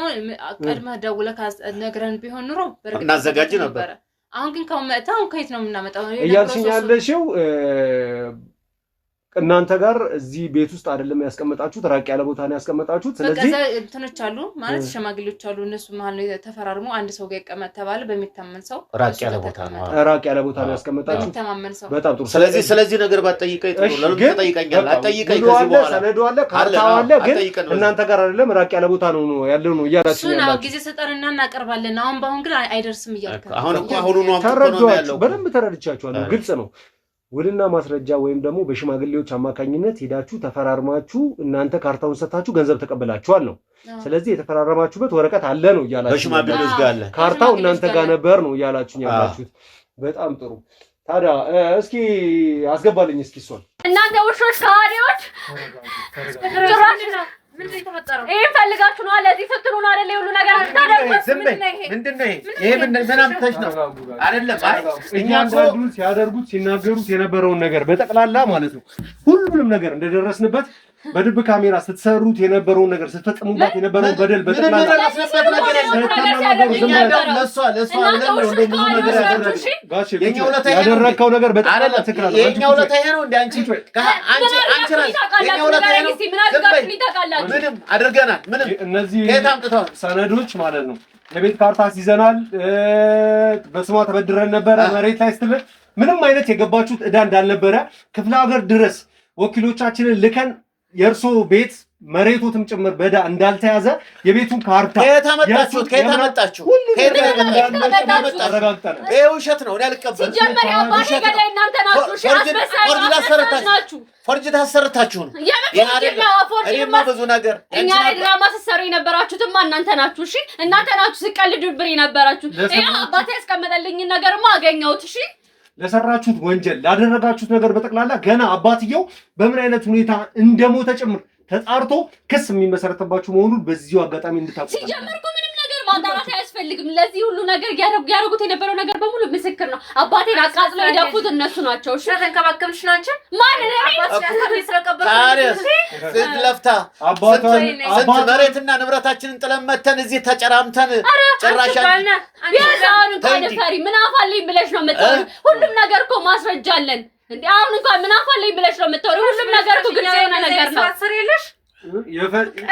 C: ቀድመህ ደውለህ ነግረን ቢሆን ኑሮ
G: እናዘጋጅ ነበር።
C: አሁን ግን ከመጣው ከየት ነው የምናመጣው?
B: እያልሽኝ ያለሽው እናንተ ጋር እዚህ ቤት ውስጥ አይደለም ያስቀመጣችሁት፣ ራቅ ያለ ቦታ ነው ያስቀመጣችሁት። ስለዚህ
C: እንትኖች አሉ ማለት ሸማግሌዎች አሉ። እነሱ መሀል ነው ተፈራርሞ አንድ ሰው ጋር ይቀመጥ ተባለ። በሚታመን ሰው
G: ራቅ ያለ ቦታ ነው
B: ያስቀመጣችሁት።
C: በጣም
B: ጥሩ።
G: ስለዚህ ነገር ባጠይቀኝ ጥሩ ነው። ለምን ተጠይቀኛል? አጠይቀኝ። ከዚህ በኋላ
B: ሰነዱ አለ፣ ካርታው አለ፣ ግን እናንተ ጋር አይደለም ራቅ ያለ ቦታ ነው ያለው ነው እያላችሁ
C: ያላችሁ። እሱን ጊዜ ሰጠንና እናቀርባለን። አሁን ባሁን ግን አይደርስም እያልከ
G: አሁን ነው
B: ያለው። በደንብ ተረድቻችኋለሁ። ግልጽ ነው። ውልና ማስረጃ ወይም ደግሞ በሽማግሌዎች አማካኝነት ሄዳችሁ ተፈራርማችሁ እናንተ ካርታውን ሰጣችሁ ገንዘብ ተቀበላችኋል ነው። ስለዚህ የተፈራረማችሁበት ወረቀት አለ ነው እያላችሁ
G: በሽማግሌዎች ጋር አለ።
B: ካርታው እናንተ ጋር ነበር ነው እያላችሁ ያላችሁት። በጣም ጥሩ። ታዲያ እስኪ አስገባልኝ እስኪ እሷን
F: እናንተ ውሾች ካዲዎች
C: ምን ተፈጠረ?
F: ይሄ ፈልጋችሁ ነው ለዚህ ስትሉ ነው አይደል? ሁሉ ነገር አታደርጉት።
G: ምንድነው ይሄ ምን ተናምተሽ ነው አይደለም?
B: እኛ አንዳንዱን ሲያደርጉት ሲናገሩት የነበረውን ነገር በጠቅላላ ማለት ነው ሁሉንም ነገር እንደደረስንበት በድብ ካሜራ ስትሰሩት የነበረውን ነገር ስትፈጽሙበት የነበረውን በደል በጠቅላላ ያደረከው ነገር በጠቅላላ ትክክል ነው።
G: የኛው ለታዬ ነው እንዴ? አንቺ የኛው ለታዬ ነው። ምንም አድርገናል። ምንም
B: እነዚህ ሰነዶች ማለት ነው የቤት ካርታ ይዘናል። በስሟ ተበድረን ነበረ መሬት ላይ ስትል ምንም አይነት የገባችሁት ዕዳ እንዳልነበረ ክፍለ ሀገር ድረስ ወኪሎቻችንን ልከን የእርሶ ቤት መሬቶትም ጭምር በዳ እንዳልተያዘ የቤቱን ካርታ
G: ከየታመጣችሁት ይሄ ውሸት ነው። እኔ አልቀበልም።
F: ሲጀመር ያባሽ ገዳይ እናንተ ናችሁ። እሺ አስበሳችሁ
G: ፎርጅት አሰርታችሁ ነው። እኔማ ብዙ ነገር
F: እኛ ላይ ድራማ ስትሰሩ የነበራችሁትማ እናንተ ናችሁ። እሺ እናንተ ናችሁ ስትቀልዱብኝ የነበራችሁ። ይሄ አባቴ ያስቀመጠልኝ ነገርማ አገኘሁት። እሺ
B: ለሰራችሁት ወንጀል ላደረጋችሁት ነገር በጠቅላላ ገና አባትየው በምን አይነት ሁኔታ እንደሞተ ጭምር ተጣርቶ ክስ የሚመሰረተባችሁ መሆኑን በዚሁ አጋጣሚ እንድታውቁ።
F: ሲጀመር እኮ ምንም ነገር ማጣራት አያስፈልግም። ለዚህ ሁሉ ነገር ያደረጉት የነበረው ነገር በሙሉ ምስክር ነው። አባቴን አቃጥለው የደፉት እነሱ ናቸው። እሺ
C: ተንከባከብሽ ናቸው።
F: ማን ነው
G: ለፍታ ስንት መሬትና ንብረታችንን ጥለን መተን እዚህ ተጨራምተን ጨራሻን
F: ቢያዛውን እንኳን ፈሪ ምን አፋልኝ ብለሽ ነው የምትወሩ? ሁሉም ነገር እኮ ማስረጃ አለን። እንዴ አሁን እንኳን ምን አፋልኝ ብለሽ ነው የምትወሩ? ሁሉም ነገር እኮ ግልጽ የሆነ ነገር ነው።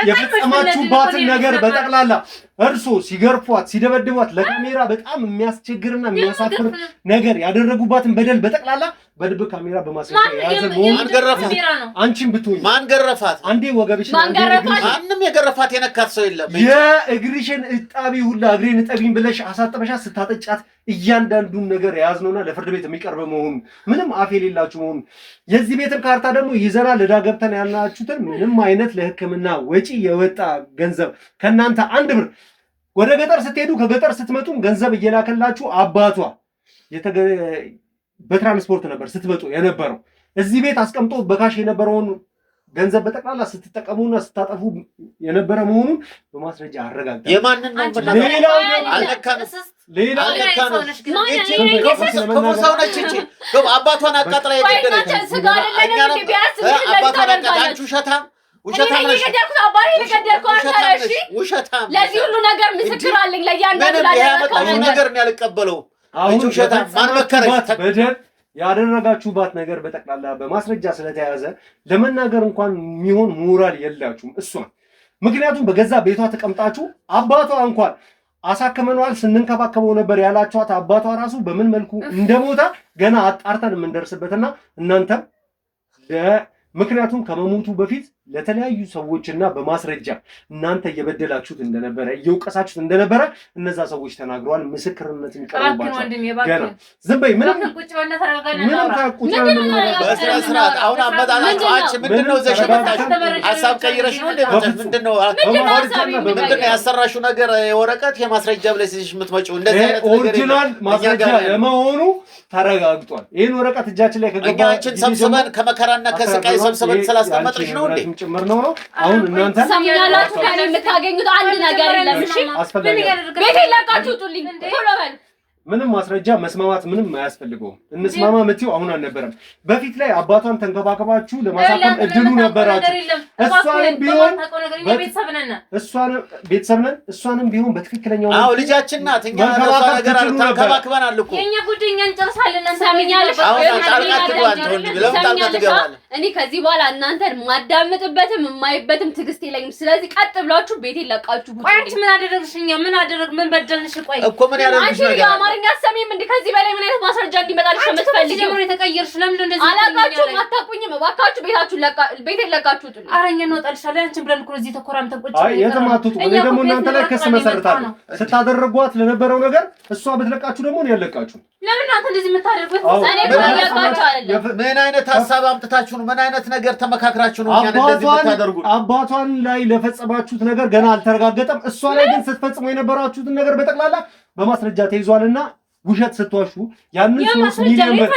B: የፈጸማችሁባትን ነገር በጠቅላላ እርሶ ሲገርፏት ሲደበድቧት ለካሜራ በጣም የሚያስቸግርና የሚያሳፍር ነገር ያደረጉባትን በደል በጠቅላላ በድብ ካሜራ በማስረጃ ያዘ መሆኑን አንቺም ብትሆኚ
G: ማን ገረፋት?
B: አንዴ ወገብሽ
G: ማንም የገረፋት የነካት ሰው የለም።
B: የእግርሽን እጣቢ ሁላ እግሬን እጠቢኝ ብለሽ አሳጠበሻት ስታጠጫት እያንዳንዱን ነገር የያዝነውና ለፍርድ ቤት የሚቀርብ መሆኑን ምንም አፍ የሌላችሁ መሆኑን የዚህ ቤትን ካርታ ደግሞ ይዘናል ዕዳ ገብተን ያልናችሁትን ምንም አይነት ለሕክምና ወጪ የወጣ ገንዘብ ከእናንተ አንድ ብር ወደ ገጠር ስትሄዱ ከገጠር ስትመጡ ገንዘብ እየላከላችሁ አባቷ በትራንስፖርት ነበር ስትመጡ የነበረው። እዚህ ቤት አስቀምጦ በካሽ የነበረውን ገንዘብ በጠቅላላ ስትጠቀሙና ስታጠፉ የነበረ መሆኑን በማስረጃ አረጋግጠን
G: የማንን ነው
B: ሌላው
G: አባቷን አቃጥላ የገደለች አባቷን አንቺ ውሸታም
A: ውሸታም ነሽ።
C: የገደልኩት አባቴ የገደልኩት አንተ ነሽ።
A: ውሸታም
C: ለዚህ ሁሉ ነገር ምስክር አለኝ። ለእያንዳንዱ
A: ነገር ነው ያልቀበለው።
B: አሁን
A: ውሸታም ማን መከረሽ?
B: በደል ያደረጋችሁባት ነገር በጠቅላላ በማስረጃ ስለተያዘ ለመናገር እንኳን የሚሆን ሞራል የላችሁም እሷን። ምክንያቱም በገዛ ቤቷ ተቀምጣችሁ አባቷ እንኳን አሳከመነዋል ስንንከባከበው ነበር ያላችኋት አባቷ ራሱ በምን መልኩ እንደሞታ ገና አጣርተን የምንደርስበትና እናንተም ምክንያቱም ከመሞቱ በፊት ለተለያዩ ሰዎችና በማስረጃ እናንተ እየበደላችሁት እንደነበረ እየወቀሳችሁት እንደነበረ እነዛ ሰዎች ተናግረዋል። ምስክርነት ይቀርባቸዋል። ገና ዝም በይ። ምንም ቁጭ
A: በስነ ስርዓት አሁን አመጣጣችሁ አንቺ ምንድነው ዘሽ መጣችሁ? ሀሳብ ቀይረሽ ነው እንዴ? ምንድነው ያሰራሽው ነገር? የወረቀት የማስረጃ ብለሽ የምትመጪው እንደዚህ አይነት ነገር
B: ኦሪጂናል ማስረጃ ለመሆኑ ተረጋግጧል። ይሄን ወረቀት እጃችን ላይ ከገባ
A: አንቺን ሰብስበን ከመከራና ከስቃይ ሰብስበን ስላስቀመጥሽ ነው እንዴ?
B: ጭምር ነው። አሁን እናንተ
C: ሰምኛላችሁ ከኔ የምታገኙት አንድ ነገር የለም። እሺ ቤቴ ለቃችሁ ውጡልኝ ቶሎ በል።
B: ምንም ማስረጃ መስማማት ምንም አያስፈልገውም። እንስማማ ምትዩ አሁን አልነበረም። በፊት ላይ አባቷን ተንከባከባችሁ ለማሳከም እድሉ ነበራችሁ። እሷንም ቢሆን እሷንም ቢሆን በትክክለኛው
A: አዎ ልጃችን ናት። እኛ ለሷ ነገር ተንከባክበናል እኮ
C: የኛ ጉዳይ እኛ እንጨርሳለን። ሰምኛለሽ? እኔ ከዚህ በኋላ እናንተን ማዳምጥበትም የማይበትም ትዕግስት የለኝም። ስለዚህ ቀጥ ብላችሁ ቤቴን ለቃችሁ ውጡ። ቆይ አንቺ ምን አደረግሽ? እኛ ምን አደረግ ምን በደልንሽ? ቆይ
A: እኮ ምን ያደረግሽ ነገር
C: አማርኛ ሰሚም እንዴ? ከዚህ በላይ ምን አይነት ማስረጃ እንዲመጣልሽ የምትፈልጊው? ምን የተቀየርሽ? ለምን እንደዚህ አላቃችሁም? አታውቁኝም። እባካችሁ ቤቴን ለቃችሁ ውጡ። ኧረ እኛ እንወጣልሻለን። አንቺን ብለን እኮ እዚህ ተኮራምተን ቁጭ
B: አይ የትም አትውጡ። እኔ ደግሞ እናንተ ላይ ክስ መሰረታለሁ። ስታደርጓት ለነበረው ነገር እሷ ብትለቃችሁ ደግሞ ነው ያለቃችሁ።
C: ለምን አንተ እንደዚህ የምታደርጉት? እኔ ባያቃችሁ አይደለም።
A: ምን አይነት ሐሳብ አምጥታችሁ ነው? ምን አይነት ነገር ተመካክራችሁ ነው እኛን እንደዚህ የምታደርጉት?
B: አባቷን ላይ ለፈጸማችሁት ነገር ገና አልተረጋገጠም። እሷ ላይ ግን ስትፈጽሙ የነበራችሁትን ነገር በጠቅላላ በማስረጃ ተይዟልና ውሸት ስትዋሹ ያንን 3 ሚሊዮን ብር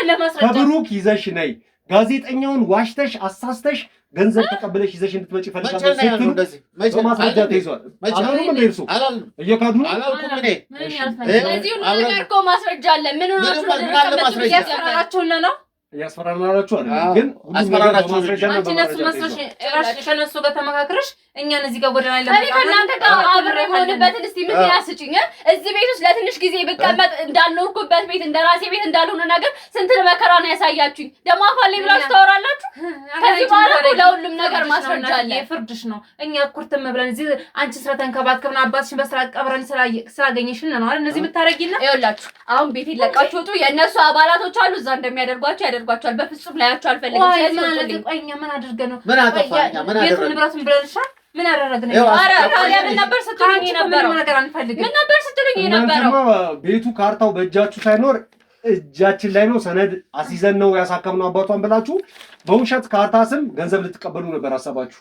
B: ከብሩክ ይዘሽ ነይ፣ ጋዜጠኛውን ዋሽተሽ አሳስተሽ ገንዘብ ተቀበለሽ ይዘሽ እንድትመጪ ፈልጋለሁ ስትሉ በማስረጃ ተይዟል። አላሉም እንደ እርሱ እየካዱ
A: አላልኩም እኔ።
C: ስለዚህ ሁሉ ነገር እኮ ማስረጃ አለ። ምን ሆናችሁ ነው? ያስፈራራችሁና ነው
B: ያስፈራራናችሁ አይደል? ግን
A: አስፈራራችሁ
B: ማስረጃና
C: እነሱ መስሎሽ ከነሱ ጋር ተመካክረሽ እኛን እዚህ ጋር ጎዳና ላይ እኔ ከእናንተ ጋር አብሬ ሆንበትን እስቲ ምን ያስጭኝ? እዚህ ቤት ውስጥ ለትንሽ ጊዜ ብቀመጥ እንዳልኖርኩበት ቤት እንደራሴ ቤት እንዳልሆነ ነገር ስንት መከራ ነው ያሳያችሁኝ። ደግሞ አፋልኝ ብላችሁ ታወራላችሁ። ከዚህ በኋላ ለሁሉም ነገር ማስረጃ አለ። የፍርድሽ ነው። እኛ ኩርትም ብለን እዚህ አንቺ ስለተንከባከብን አባትሽን በስራ ቀብረን ስላገኘሽን ነው አይደል? እነዚህ ብታረጊና ይኸውላችሁ አሁን ቤት ይለቃችሁ ወጡ። የእነሱ አባላቶች አሉ እዛ እንደሚያደርጓቸው ያደርጓቸዋል። በፍጹም ላያቸው አልፈልግም። ቆይ ምን አድርገን ነው?
A: ምን አጠፋኛ? ምን አደረግን?
C: ንብረቱን ብለንሻል። ምን አደረግን? ኧረ ታዲያ ምን ነበር ስትሉኝ የነበረው? ነገር አንፈልግም። ምን ነበር ስትሉኝ የነበረው?
B: ቤቱ ካርታው በእጃችሁ ሳይኖር እጃችን ላይ ነው። ሰነድ አስይዘን ነው ያሳከምነው አባቷን ብላችሁ በውሸት ካርታ ስም ገንዘብ ልትቀበሉ ነበር አሰባችሁ።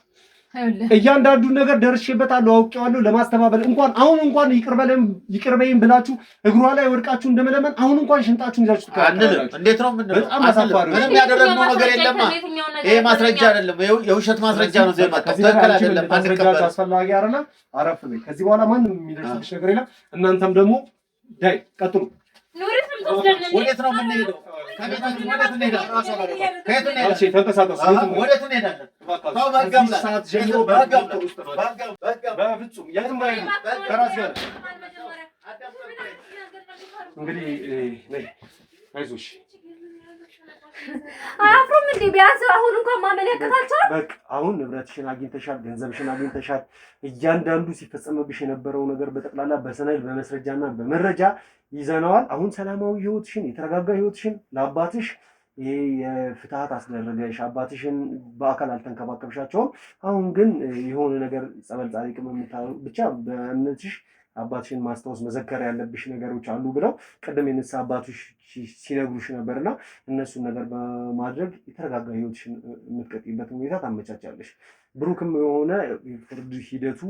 B: እያንዳንዱን ነገር ደርሼበታለሁ፣ አውቄዋለሁ። ለማስተባበል እንኳን ይቅር በይም ብላችሁ እግሯ ላይ ወድቃችሁ እንደመለመን አሁን እንኳን ሽንጣችሁን ይዛችሁ
A: ትቀራላችሁ። እንዴት ነው? በጣም አሳፋሪ። ምንም ያደረግነው ነገር የለም። ይሄ ማስረጃ አይደለም፣ የውሸት ማስረጃ ነው። ዘማ ተከታተል አይደለም።
B: ማስረጃ አስፈላጊ አይደለም። አረፍ በይ። ከዚህ በኋላ ማንም የሚደርስልሽ ነገር የለም። እናንተም ደግሞ ዳይ ቀጥሉ።
A: ወዴት ነው የምንሄደው? ከቤታችን ወዴት እንሄዳለን? ከየት እንሄዳለን?
B: እሺ ተንቀሳቀሱ።
A: ወዴት እንሄዳለን?
B: ሰዓት ጀምሮ በፍጹም የትም አይሄዱ። ከራስ ጋር እንግዲህ አይዞሽ።
C: አያፍሩም እንዴ? ቢያንስ አሁን እንኳን ማመን ያቅታቸዋል።
B: በቃ አሁን ንብረትሽን አግኝተሻል፣ ገንዘብሽን አግኝተሻል። እያንዳንዱ ሲፈጸምብሽ የነበረው ነገር በጠቅላላ በሰነድ በመስረጃና በመረጃ ይዘነዋል። አሁን ሰላማዊ ህይወትሽን የተረጋጋ ህይወትሽን ለአባትሽ ይሄ የፍትሃት አስደረገሽ። አባትሽን በአካል አልተንከባከብሻቸውም። አሁን ግን የሆነ ነገር ጸበል ጻድቅም ብቻ በእምነትሽ አባትሽን ማስታወስ መዘከር ያለብሽ ነገሮች አሉ ብለው ቅድም የነሳ አባትሽ ሲነግሩሽ ነበርና እነሱን ነገር በማድረግ የተረጋጋ ህይወትሽን የምትቀጥይበት ሁኔታ ታመቻቻለሽ። ብሩክም የሆነ ፍርድ ሂደቱ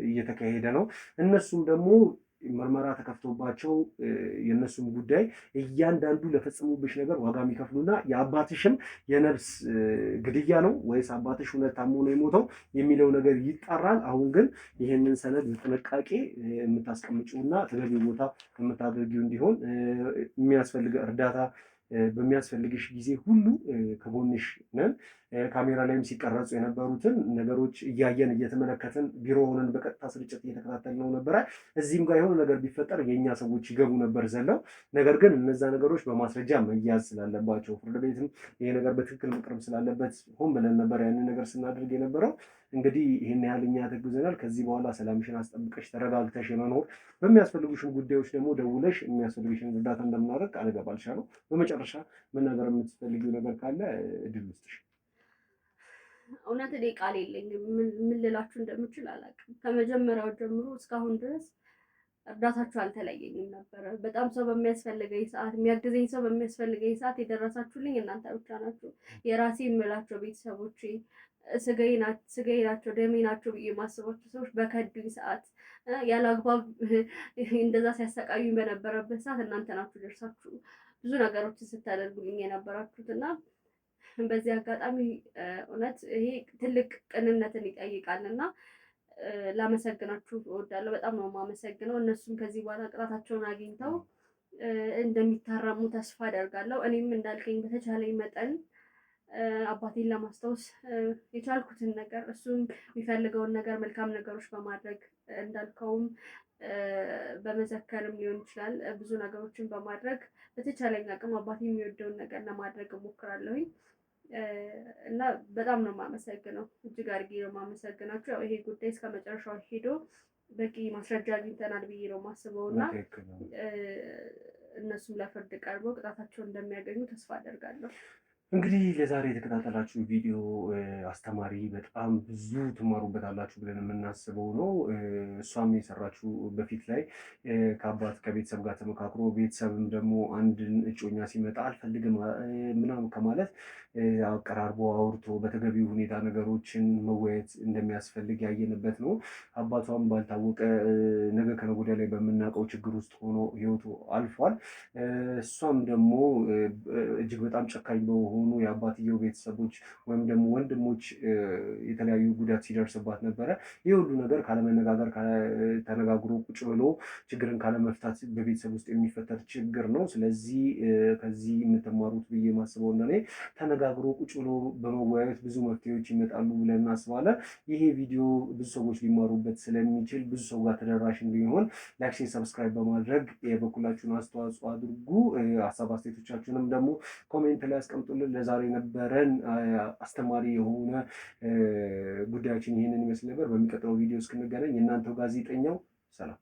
B: እየተካሄደ ነው። እነሱም ደግሞ ምርመራ ተከፍቶባቸው የነሱም ጉዳይ እያንዳንዱ ለፈጸሙብሽ ነገር ዋጋ የሚከፍሉና የአባትሽም የነፍስ ግድያ ነው ወይስ አባትሽ እውነት ታሞ ነው የሞተው የሚለው ነገር ይጣራል። አሁን ግን ይህንን ሰነድ በጥንቃቄ የምታስቀምጪውና ተገቢ ቦታ የምታደርጊው እንዲሆን የሚያስፈልግ እርዳታ በሚያስፈልግሽ ጊዜ ሁሉ ከጎንሽ ነን። ካሜራ ላይም ሲቀረጹ የነበሩትን ነገሮች እያየን እየተመለከትን ቢሮ ሆነን በቀጥታ ስርጭት እየተከታተልነው ነበረ። እዚህም ጋር የሆነ ነገር ቢፈጠር የእኛ ሰዎች ይገቡ ነበር ዘለው። ነገር ግን እነዛ ነገሮች በማስረጃ መያዝ ስላለባቸው ፍርድ ቤትም ይሄ ነገር በትክክል መቅረብ ስላለበት ሆን ብለን ነበር ያንን ነገር ስናደርግ የነበረው። እንግዲህ ይህን ያህል እኛ ተጉዘናል። ከዚህ በኋላ ሰላምሽን አስጠብቀሽ ተረጋግተሽ የመኖር በሚያስፈልጉሽን ጉዳዮች ደግሞ ደውለሽ የሚያስፈልግሽን እርዳታ እንደምናደርግ ቃል እገባልሻለሁ። በመጨረሻ መናገር የምትፈልጊው ነገር ካለ እድል ውስጥሽ።
F: እውነት እኔ ቃል የለኝም፣ ምን ልላችሁ እንደምችል አላውቅም። ከመጀመሪያው ጀምሮ እስካሁን ድረስ እርዳታችሁ አልተለየኝም ነበረ። በጣም ሰው በሚያስፈልገኝ ሰዓት፣ የሚያግዘኝ ሰው በሚያስፈልገኝ ሰዓት የደረሳችሁልኝ እናንተ ብቻ ናችሁ። የራሴ የምላቸው ቤተሰቦቼ ስጋዬ ናቸው፣ ደሜ ናቸው ብዬ የማስባቸው ሰዎች በከዱኝ ሰዓት፣ ያለ አግባብ እንደዛ ሲያሰቃዩኝ በነበረበት ሰዓት እናንተ ናችሁ ደርሳችሁ ብዙ ነገሮችን ስታደርጉልኝ የነበራችሁት እና በዚህ አጋጣሚ እውነት ይሄ ትልቅ ቅንነትን ይጠይቃል እና ላመሰግናችሁ እወዳለሁ። በጣም ነው የማመሰግነው። እነሱም ከዚህ በኋላ ቅጣታቸውን አግኝተው እንደሚታረሙ ተስፋ አደርጋለሁ። እኔም እንዳልከኝ በተቻለኝ መጠን አባቴን ለማስታወስ የቻልኩትን ነገር እሱም የሚፈልገውን ነገር መልካም ነገሮች በማድረግ እንዳልከውም በመዘከርም ሊሆን ይችላል ብዙ ነገሮችን በማድረግ በተቻለኝ አቅም አባቴ የሚወደውን ነገር ለማድረግ እሞክራለሁኝ እና በጣም ነው የማመሰግነው። እጅግ አድርጌ ነው የማመሰግናቸው። ያው ይሄ ጉዳይ እስከ መጨረሻው ሄዶ በቂ ማስረጃ አግኝተናል ብዬ ነው የማስበው እና እነሱም ለፍርድ ቀርበው ቅጣታቸውን እንደሚያገኙ ተስፋ አደርጋለሁ።
B: እንግዲህ ለዛሬ የተከታተላችሁ ቪዲዮ አስተማሪ በጣም ብዙ ትማሩበታላችሁ ብለን የምናስበው ነው። እሷም የሰራችው በፊት ላይ ከቤተሰብ ጋር ተመካክሮ ቤተሰብም ደግሞ አንድን እጮኛ ሲመጣ አልፈልግም ምናምን ከማለት አቀራርቦ አውርቶ በተገቢው ሁኔታ ነገሮችን መወያየት እንደሚያስፈልግ ያየንበት ነው። አባቷም ባልታወቀ ነገ ከነገ ወዲያ ላይ በምናውቀው ችግር ውስጥ ሆኖ ህይወቱ አልፏል። እሷም ደግሞ እጅግ በጣም ጨካኝ በሆኑ የአባትየው ቤተሰቦች ወይም ደግሞ ወንድሞች የተለያዩ ጉዳት ሲደርስባት ነበረ። ይህ ሁሉ ነገር ካለመነጋገር ተነጋግሮ ቁጭ ብሎ ችግርን ካለመፍታት በቤተሰብ ውስጥ የሚፈጠር ችግር ነው። ስለዚህ ከዚህ የምትማሩት ብዬ ማስበው እና ተነጋግሮ ቁጭ ብሎ በመወያየት ብዙ መፍትሄዎች ይመጣሉ ብለን እናስባለን። ይሄ ቪዲዮ ብዙ ሰዎች ሊማሩበት ስለሚችል ብዙ ሰው ጋር ተደራሽ እንዲሆን ላይክ፣ ሼር፣ ሰብስክራይብ በማድረግ የበኩላችሁን አስተዋጽኦ አድርጉ። ሀሳብ አስተያየቶቻችሁንም ደግሞ ኮሜንት ላይ አስቀምጡልን። ለዛሬ ነበረን አስተማሪ የሆነ ጉዳያችን ይህንን ይመስል ነበር። በሚቀጥለው ቪዲዮ እስክንገናኝ የእናንተው ጋዜጠኛው ሰላም።